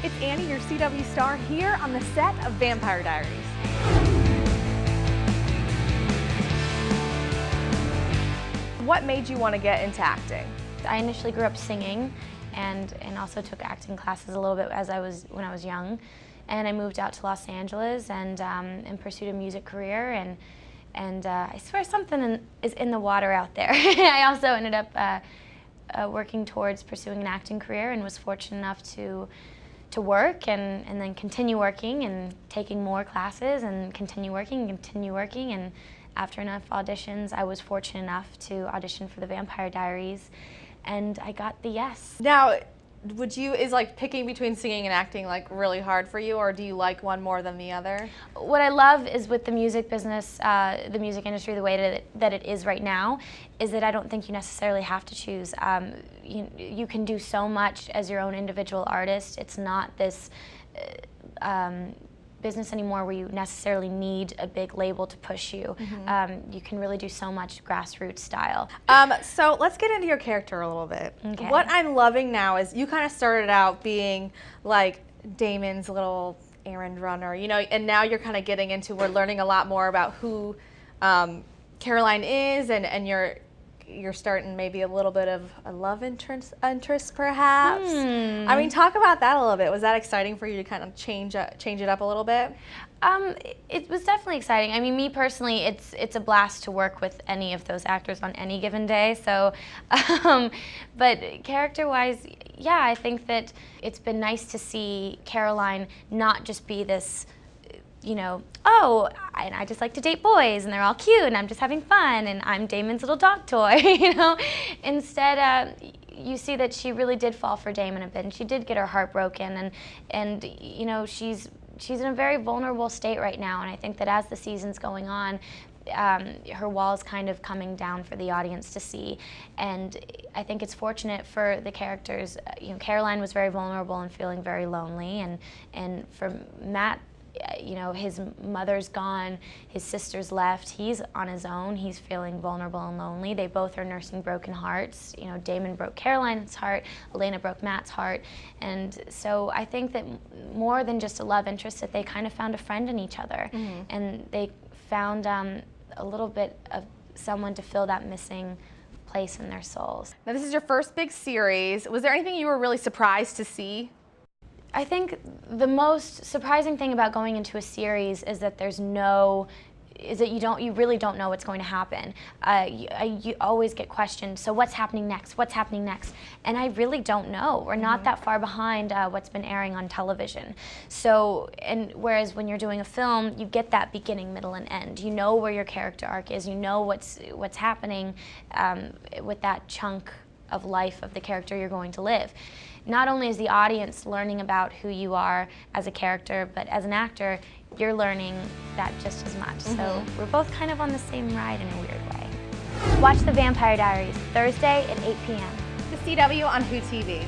It's Annie, your CW star, here on the set of Vampire Diaries. What made you want to get into acting? I initially grew up singing and also took acting classes a little bit when I was young. And I moved out to Los Angeles and pursued a music career, and I swear something is in the water out there. I also ended up working towards pursuing an acting career and was fortunate enough to work and then continue working and taking more classes and continue working and after enough auditions I was fortunate enough to audition for the Vampire Diaries and I got the yes. Now, is like picking between singing and acting like really hard for you, or do you like one more than the other? What I love is with the music business, the music industry, the way that it is right now, is that I don't think you necessarily have to choose. You can do so much as your own individual artist. It's not this business anymore where you necessarily need a big label to push you. Mm-hmm. You can really do so much grassroots style. So let's get into your character a little bit. Okay. What I'm loving now is you kind of started out being like Damon's little errand runner, you know, and now you're kind of getting into, we're learning a lot more about who Caroline is, and you're starting maybe a little bit of a love interest perhaps. I mean, talk about that a little bit. Was that exciting for you to kind of change it up a little bit? It was definitely exciting. I mean, me personally, it's a blast to work with any of those actors on any given day. So, but character-wise, yeah, I think that it's been nice to see Caroline not just be this, you know, oh, I just like to date boys and they're all cute and I'm just having fun and I'm Damon's little dog toy, you know. Instead, you see that she really did fall for Damon a bit and she did get her heart broken and you know, she's in a very vulnerable state right now, and I think that as the season's going on, her wall's kind of coming down for the audience to see, and I think it's fortunate for the characters. You know, Caroline was very vulnerable and feeling very lonely, and for Matt, you know, his mother's gone, his sister's left, he's on his own, he's feeling vulnerable and lonely. They both are nursing broken hearts. You know, Damon broke Caroline's heart, Elena broke Matt's heart, and so I think that more than just a love interest, that they kind of found a friend in each other, and they found a little bit of someone to fill that missing place in their souls. Now, this is your first big series. Was there anything you were really surprised to see? I think the most surprising thing about going into a series is that you really don't know what's going to happen. You always get questioned, so what's happening next? What's happening next? And I really don't know. We're not that far behind what's been airing on television. So, and whereas when you're doing a film, you get that beginning, middle, and end. You know where your character arc is. You know what's happening with that chunk of life of the character you're going to live. Not only is the audience learning about who you are as a character, but as an actor, you're learning that just as much. So we're both kind of on the same ride in a weird way. Watch The Vampire Diaries, Thursday at 8 p.m. The CW on Who TV.